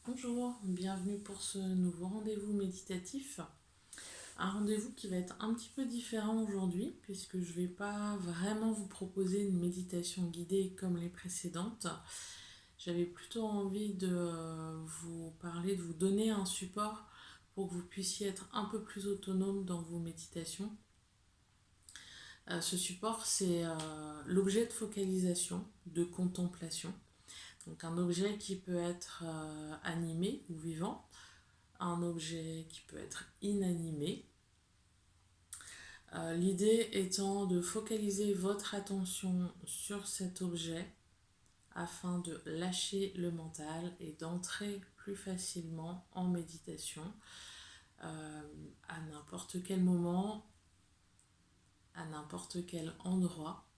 Bonjour, bienvenue pour ce nouveau rendez-vous méditatif. Un rendez-vous qui va être un petit peu différent aujourd'hui puisque je ne vais pas vraiment vous proposer une méditation guidée comme les précédentes. J'avais plutôt envie de vous parler, de vous donner un support pour que vous puissiez être un peu plus autonome dans vos méditations. Ce support, c'est l'objet de focalisation, de contemplation. Donc un objet qui peut être animé ou vivant, un objet qui peut être inanimé. L'idée étant de focaliser votre attention sur cet objet afin de lâcher le mental et d'entrer plus facilement en méditation à n'importe quel moment, à n'importe quel endroit.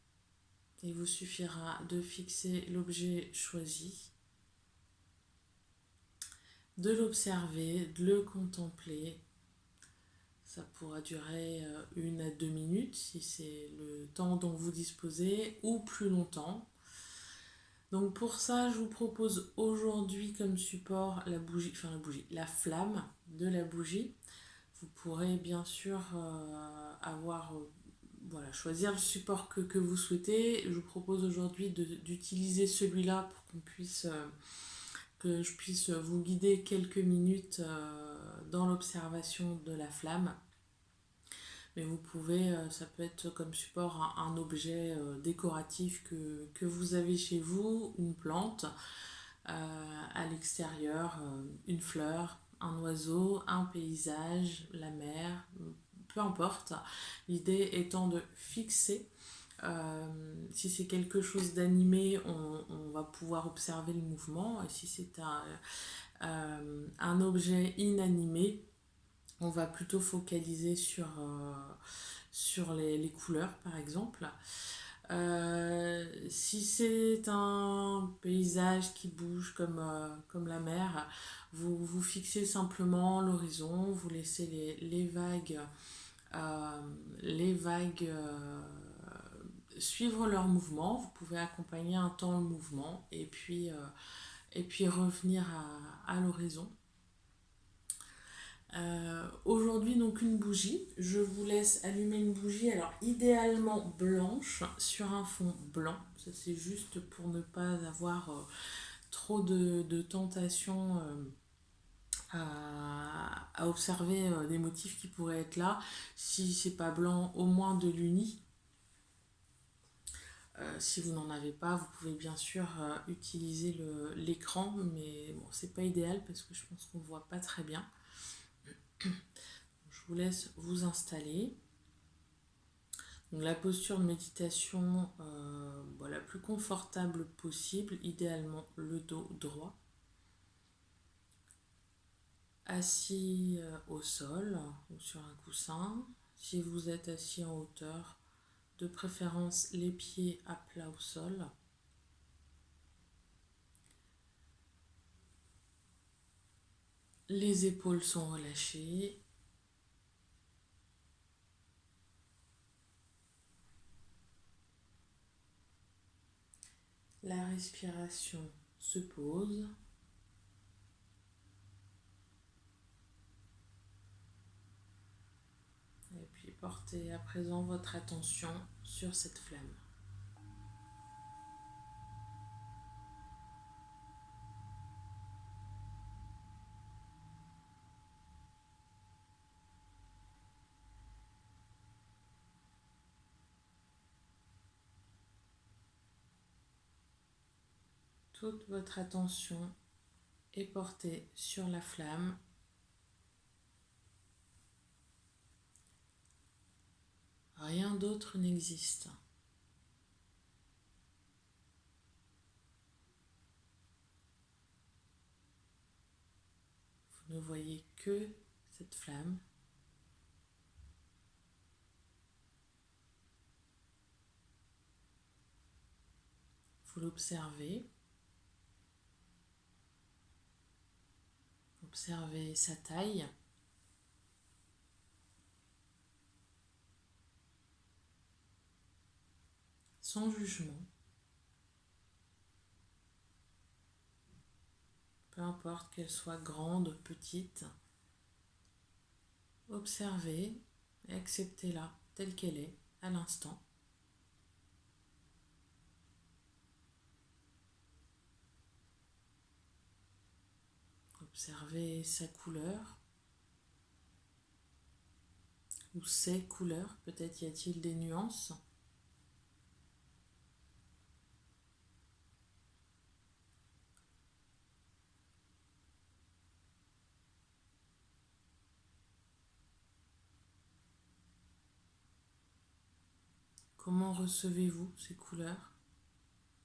Il vous suffira de fixer l'objet choisi, de l'observer, de le contempler. Ça pourra durer 1 à 2 minutes si c'est le temps dont vous disposez ou plus longtemps. Donc pour ça, je vous propose aujourd'hui comme support la flamme de la bougie. Vous pourrez bien sûr choisir le support que vous souhaitez. Je vous propose aujourd'hui d'utiliser celui-là pour que je puisse vous guider quelques minutes dans l'observation de la flamme. Mais vous pouvez, ça peut être comme support un objet décoratif que vous avez chez vous, une plante, à l'extérieur, une fleur, un oiseau, un paysage, la mer, peu importe. L'idée étant de fixer. Si c'est quelque chose d'animé, on va pouvoir observer le mouvement. Et si c'est un objet inanimé, on va plutôt focaliser sur les couleurs, par exemple. Si c'est un paysage qui bouge comme la mer, vous fixez simplement l'horizon, vous laissez les vagues, euh, les vagues suivre leur mouvement. Vous pouvez accompagner un temps le mouvement et puis revenir à l'horizon. Aujourd'hui, donc une bougie. Je vous laisse allumer une bougie, alors idéalement blanche sur un fond blanc. Ça, c'est juste pour ne pas avoir trop de tentations à observer des motifs qui pourraient être là. Si c'est pas blanc, au moins de l'uni. Si vous n'en avez pas, vous pouvez bien sûr utiliser l'écran, mais bon, c'est pas idéal parce que je pense qu'on ne voit pas très bien. Je vous laisse vous installer. Donc, la posture de méditation la plus confortable possible, idéalement le dos droit. Assis au sol ou sur un coussin. Si vous êtes assis en hauteur, de préférence les pieds à plat au sol. Les épaules sont relâchées. La respiration se pose. Et puis portez à présent votre attention sur cette flamme. Toute votre attention est portée sur la flamme. Rien d'autre n'existe. Vous ne voyez que cette flamme. Vous l'observez. Observez sa taille. Sans jugement. Peu importe qu'elle soit grande, petite. Observez et acceptez-la telle qu'elle est à l'instant. Observez sa couleur ou ses couleurs. Peut-être y a-t-il des nuances. Comment recevez-vous ces couleurs?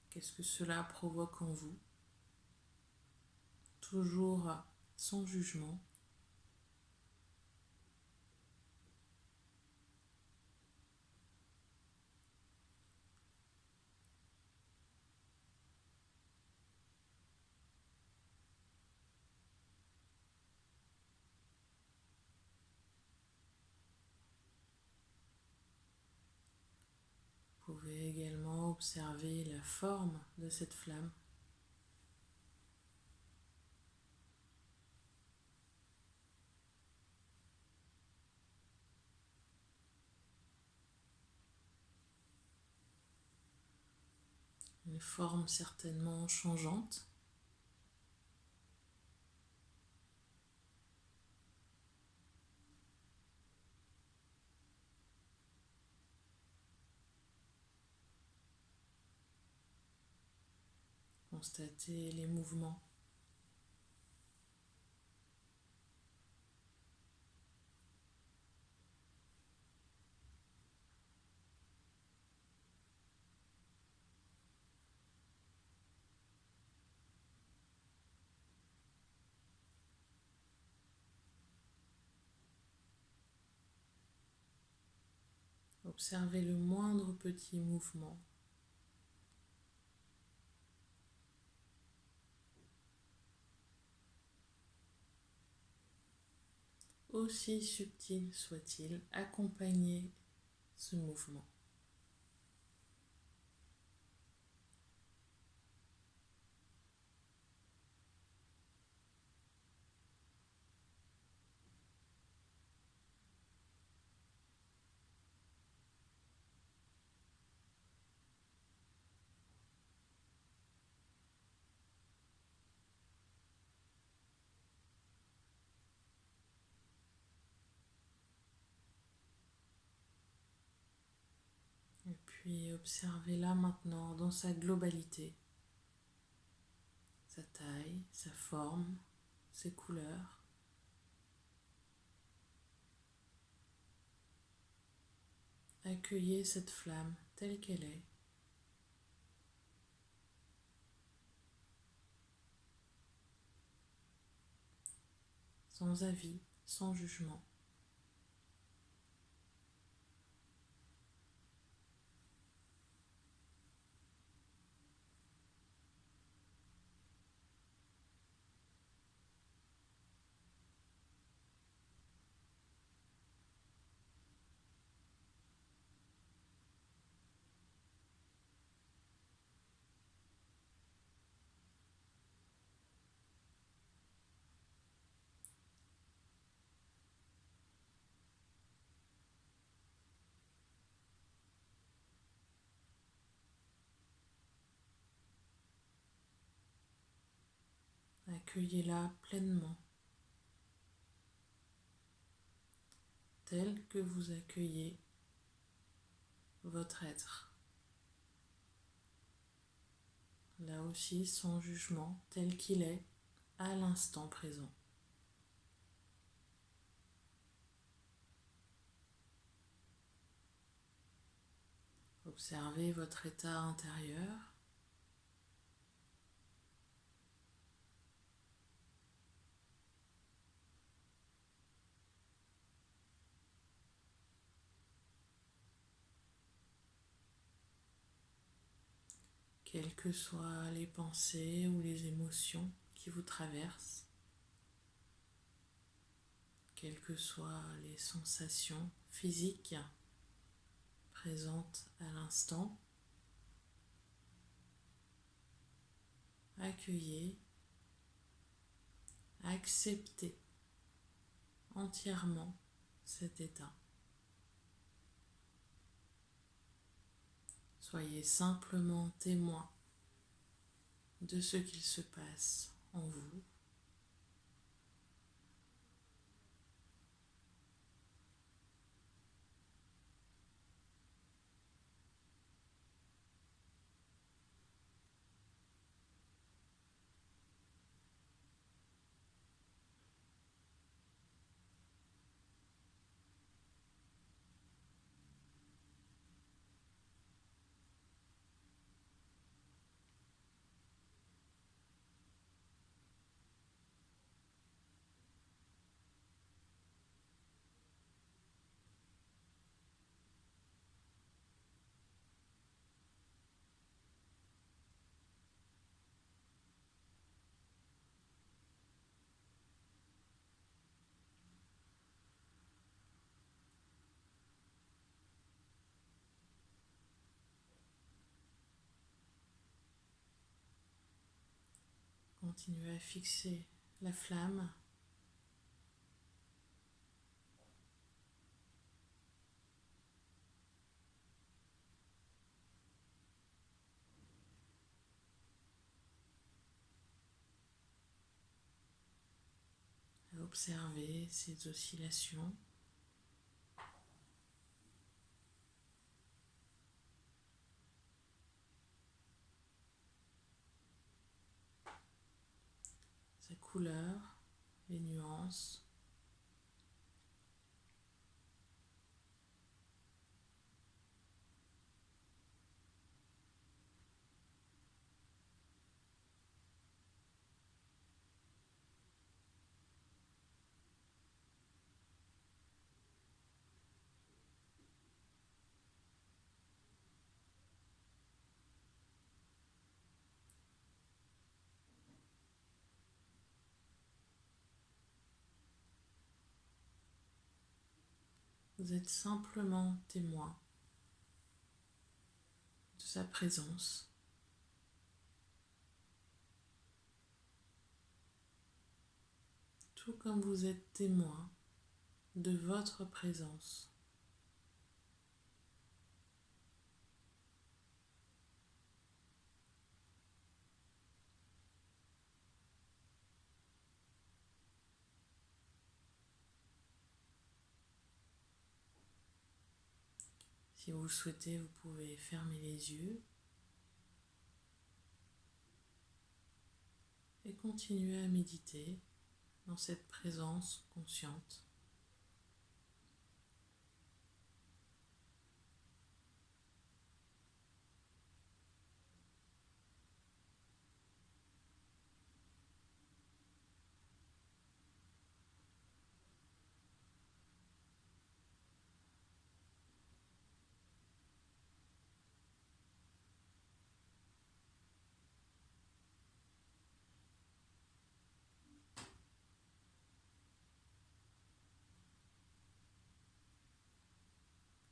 Qu'est-ce que cela provoque en vous? Toujours sans jugement. Vous pouvez également observer la forme de cette flamme. Une forme certainement changeante. Constatez les mouvements. Observez le moindre petit mouvement. Aussi subtil soit-il, accompagnez ce mouvement. Et puis observez-la maintenant dans sa globalité, sa taille, sa forme, ses couleurs. Accueillez cette flamme telle qu'elle est. Sans avis, sans jugement. Accueillez-la pleinement, telle que vous accueillez votre être. Là aussi, sans jugement, tel qu'il est à l'instant présent. Observez votre état intérieur. Quelles que soient les pensées ou les émotions qui vous traversent, quelles que soient les sensations physiques présentes à l'instant, accueillez accepter entièrement cet état. Soyez simplement témoin de ce qu'il se passe en vous. Continuez à fixer la flamme. Observez ces oscillations. Sa couleur, les nuances. Vous êtes simplement témoin de sa présence. Tout comme vous êtes témoin de votre présence. Si vous le souhaitez, vous pouvez fermer les yeux et continuer à méditer dans cette présence consciente.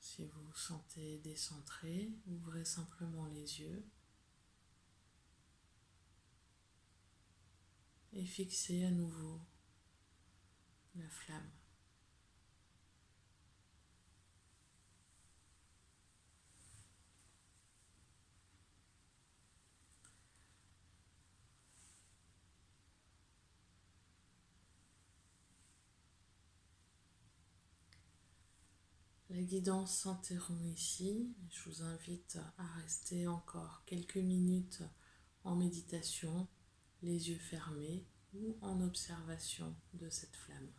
Si vous vous sentez décentré, ouvrez simplement les yeux et fixez à nouveau la flamme. La guidance s'interrompt ici. Je vous invite à rester encore quelques minutes en méditation, les yeux fermés ou en observation de cette flamme.